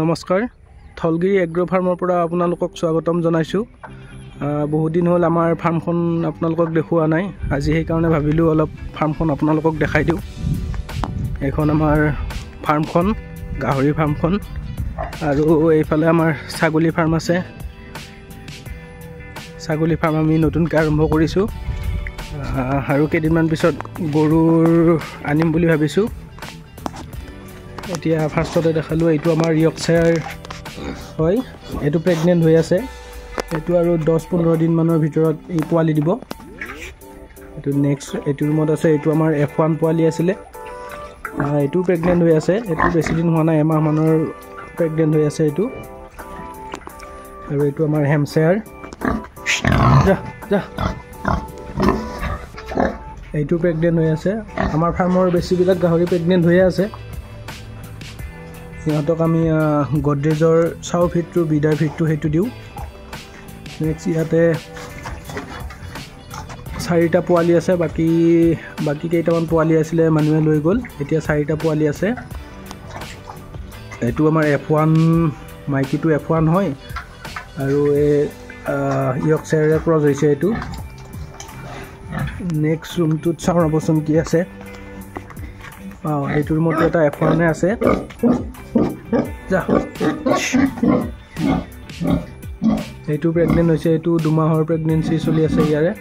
নমস্কাৰ থলগিৰি এগ্ৰ ফাৰ্মৰ পৰা আপোনালোকক স্বাগতম জনাইছোঁ। বহুত দিন হ'ল আমাৰ ফাৰ্মখন আপোনালোকক দেখুওৱা নাই। আজি সেইকাৰণে ভাবিলোঁ অলপ ফাৰ্মখন আপোনালোকক দেখাই দিওঁ। এইখন আমাৰ ফাৰ্মখন, গাহৰি ফাৰ্মখন, আৰু এইফালে আমাৰ ছাগলী ফাৰ্ম আছে। ছাগলী ফাৰ্ম আমি নতুনকৈ আৰম্ভ কৰিছোঁ আৰু কেইদিনমান পিছত গৰুৰ আনিম বুলি ভাবিছোঁ। এতিয়া ফাৰ্ষ্টতে দেখালোঁ, এইটো আমাৰ ইয়ৰ্কশ্বায়াৰ হয়। এইটো প্ৰেগনেণ্ট হৈ আছে। এইটো আৰু 10-15 দিনমানৰ ভিতৰত এই পোৱালি দিব। এইটো নেক্সট এইটো ৰুমত আছে। এইটো আমাৰ F1 পোৱালি আছিলে। এইটো প্ৰেগনেণ্ট হৈ আছে। এইটো বেছি দিন হোৱা নাই, এমাহমানৰ প্ৰেগনেণ্ট হৈ আছে এইটো। আৰু এইটো আমাৰ হেমশ্বায়াৰ। এইটো প্ৰেগনেণ্ট হৈ আছে। আমাৰ ফাৰ্মৰ বেছিবিলাক গাহৰি প্ৰেগনেণ্ট হৈয়ে আছে। সিহঁতক আমি গডৰেজৰ চাউ ফিডটো, বিডাৰ ফিডটো সেইটো দিওঁ। নেক্সট ইয়াতে 4টা পোৱালি আছে। বাকী কেইটামান পোৱালি আছিলে মানুহে লৈ গ'ল। এতিয়া 4টা পোৱালি আছে। এইটো আমাৰ F1, মাইকীটো F1 হয়, আৰু এই ইয়ৰ্কশ্বায়াৰে ক্ৰছ হৈছে এইটো। নেক্সট ৰুমটোত চাওঁ ৰ'বচোন কি আছে। এইটো ৰুমতো এটা F1 আছে। এইটো প্ৰেগনেণ্ট হৈছে। এইটো 2 মাহৰ প্ৰেগনেঞ্চি চলি আছে ইয়াৰে।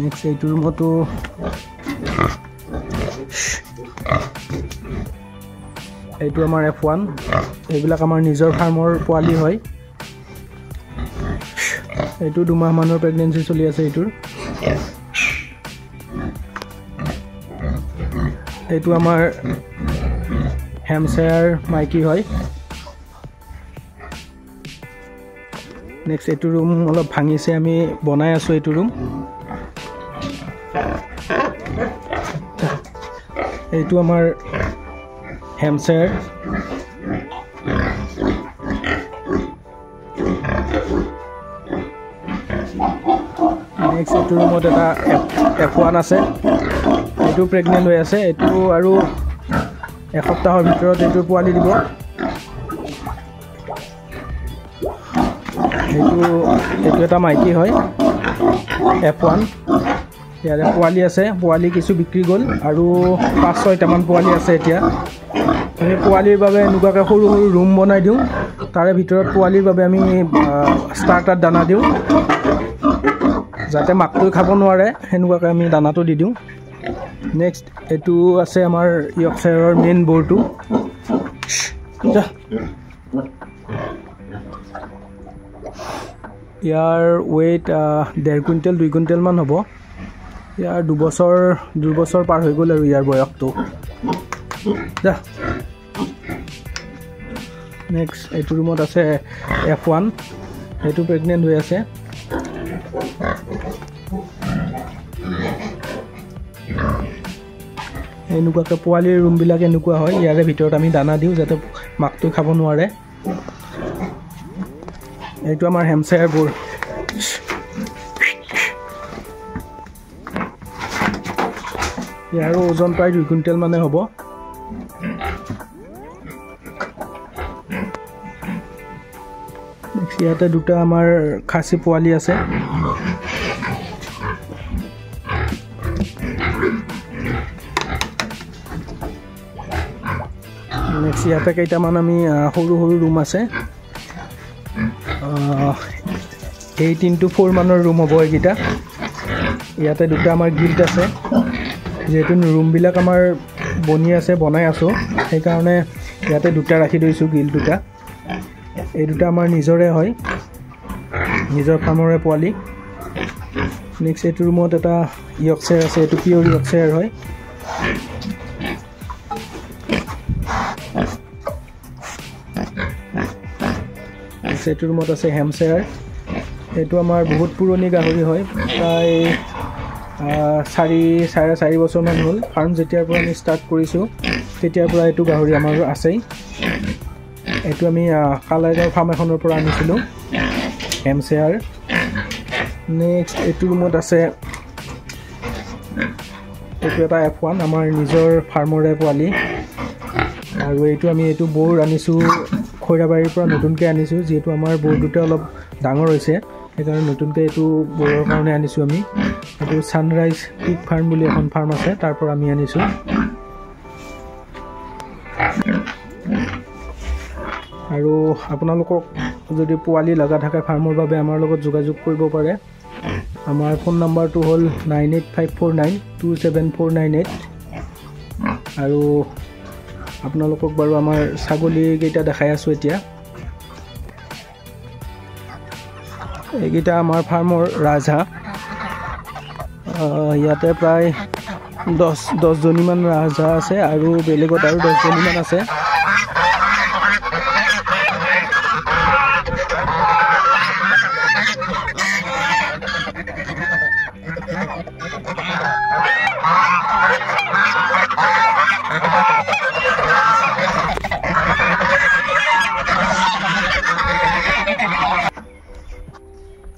নেক্সট এইটো ৰুমতো এইটো আমাৰ F1। এইবিলাক আমাৰ নিজৰ ফাৰ্মৰ পোৱালি হয়। এইটো 2 মাহমানৰ প্ৰেগনেঞ্চি চলি আছে এইটোৰ। এইটো আমাৰ হেমশ্বায়াৰ মাইকী হয়। নেক্সট এইটো ৰুম অলপ ভাঙিছে, আমি বনাই আছোঁ এইটো ৰুম। এইটো আমাৰ হেমশ্বায়াৰ। নেক্সট এইটো ৰুমত এটা F1 আছে। এইটো প্ৰেগনেণ্ট হৈ আছে। এইটো আৰু এসপ্তাহৰ ভিতৰত এইটো পোৱালি দিব। এইটো এটা মাইকী হয়, F1। ইয়াৰে পোৱালি আছে। পোৱালি কিছু বিক্ৰী গ'ল, আৰু 5-6টামান পোৱালি আছে এতিয়া। আমি পোৱালিৰ বাবে এনেকুৱাকৈ সৰু সৰু ৰুম বনাই দিওঁ। তাৰে ভিতৰত পোৱালিৰ বাবে আমি ষ্টাৰ্টাৰ দানা দিওঁ, যাতে মাকটোৱে খাব নোৱাৰে, সেনেকুৱাকৈ আমি দানাটো দি দিওঁ। নেক্সট এইটো আছে আমাৰ ইয়ৰ্কশ্বায়াৰৰ মেইন বৰটো। ইয়াৰ ৱেইট 1.5 কুইণ্টেল 2 কুইণ্টেলমান হ'ব। ইয়াৰ 2 বছৰ পাৰ হৈ গ'ল আৰু ইয়াৰ বয়সটো। নেক্সট এইটো ৰুমত আছে F1। সেইটো প্ৰেগনেণ্ট হৈ আছে। এনেকুৱাকৈ পোৱালিৰ ৰুমবিলাক এনেকুৱা হয়। ইয়াৰে ভিতৰত আমি দানা দিওঁ যাতে মাকটো খাব নোৱাৰে। এইটো আমাৰ হেমশ্বায়াৰবোৰ। ইয়াৰো ওজন প্ৰায় 2 কুইণ্টেল মানে হ'ব। ইয়াতে 2টা আমাৰ খাচী পোৱালি আছে। নেক্সট ইয়াতে কেইটামান আমি সৰু সৰু ৰুম আছে। 8x4 মানৰ ৰুম হ'ব এইকেইটা। ইয়াতে 2টা আমাৰ গিল্ট আছে। যিহেতু ৰুমবিলাক আমাৰ বনাই আছোঁ, সেইকাৰণে ইয়াতে 2টা ৰাখি থৈছোঁ, গিল্ট 2টা। এই 2টা আমাৰ নিজৰে হয়, নিজৰ ফাৰ্মৰে পোৱালি। নেক্সট এইটো ৰুমত এটা ইয়ৰ্কশ্বায়াৰ আছে। এইটো পিয়ৰ ইয়ৰ্কশ্বায়াৰ হয়। এইটো ৰুমত আছে হেমশ্বায়াৰ। এইটো আমাৰ বহুত পুৰণি গাহৰি হয়। প্ৰায় 4.5 বছৰমান হ'ল। ফাৰ্ম যেতিয়াৰ পৰা আমি ষ্টাৰ্ট কৰিছোঁ তেতিয়াৰ পৰা এইটো গাহৰি আমাৰ আছেই। এইটো আমি কালাইগাঁও ফাৰ্ম এখনৰ পৰা আনিছিলোঁ, হেমশ্বায়াৰ। নেক্সট এইটো ৰুমত আছে এইটো এটা F1 আমাৰ নিজৰ ফাৰ্মৰে পোৱালি আৰু এইটো বৰ আনিছোঁ খৈৰাবাৰীৰ পৰা নতুনকৈ আনিছোঁ যিহেতু আমাৰ বৰ দুটা অলপ ডাঙৰ হৈছে সেইকাৰণে নতুনকৈ এইটো বৰৰ কাৰণে আনিছোঁ আমি এইটো ছানৰাইজ পিগ ফাৰ্ম বুলি এখন ফাৰ্ম আছে তাৰ পৰা আমি আনিছোঁ আৰু আপোনালোকক যদি পোৱালি লগা থাকে ফাৰ্মৰ বাবে আমাৰ লগত যোগাযোগ কৰিব পাৰে আমাৰ ফোন নম্বৰটো হ'ল 9854927498 আৰু আপোনালোকক বাৰু আমাৰ ছাগলীকেইটা দেখাই আছোঁ এতিয়া এইকেইটা আমাৰ ফাৰ্মৰ ৰাজহাঁহ ইয়াতে প্ৰায় 10 জনীমান ৰাজহাঁহ আছে আৰু বেলেগত আৰু 10 জনীমান আছে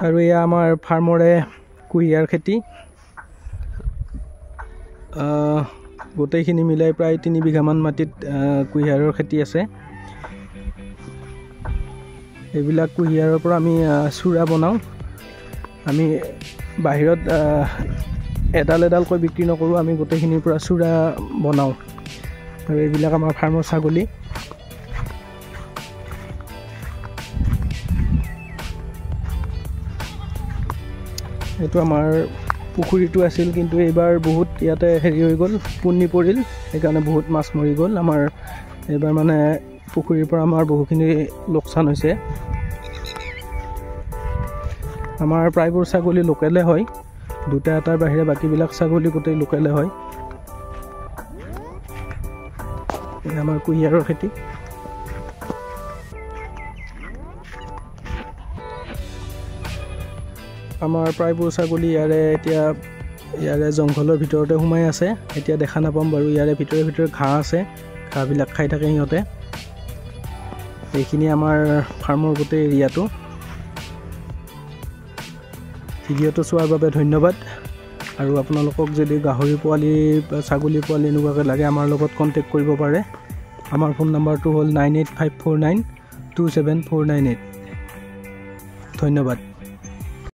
আৰু এয়া আমাৰ ফাৰ্মৰে কুঁহিয়াৰ খেতি গোটেইখিনি মিলাই প্ৰায় 3 বিঘামান মাটিত কুঁহিয়াৰৰ খেতি আছে এইবিলাক কুঁহিয়াৰৰ পৰা আমি চুৰা বনাওঁ আমি বাহিৰত এডালকৈ বিক্ৰী নকৰোঁ আমি গোটেইখিনিৰ পৰা চুৰা বনাওঁ আৰু এইবিলাক আমাৰ ফাৰ্মৰ ছাগলী এইটো আমাৰ পুখুৰীটো আছিল কিন্তু এইবাৰ বহুত ইয়াতে হেৰি হৈ গ'ল পুনি পৰিল সেইকাৰণে বহুত মাছ মৰি গ'ল আমাৰ এইবাৰ মানে পুখুৰীৰ পৰা আমাৰ বহুখিনি লোকচান হৈছে আমাৰ প্ৰায়বোৰ ছাগলী লোকেলে হয় দুটা এটাৰ বাহিৰে বাকীবিলাক ছাগলী গোটেই লোকেলে হয় আমাৰ কুঁহিয়াৰৰ খেতি আমাৰ প্ৰায়বোৰ ছাগলী ইয়াৰে জংঘলৰ ভিতৰতে সোমাই আছে এতিয়া দেখা নাপাম বাৰু ইয়াৰে ভিতৰে ঘাঁহ আছে ঘাঁহবিলাক খাই থাকে সিহঁতে এইখিনি আমাৰ ফাৰ্মৰ গোটেই এৰিয়াটো ভিডিঅ'টো চোৱাৰ বাবে ধন্যবাদ আৰু আপোনালোকক যদি গাহৰি পোৱালি বা ছাগলী পোৱালি এনেকুৱাকৈ লাগে আমাৰ লগত কণ্টেক্ট কৰিব পাৰে আমাৰ ফোন নম্বৰটো হ'ল 9854927498 ধন্যবাদ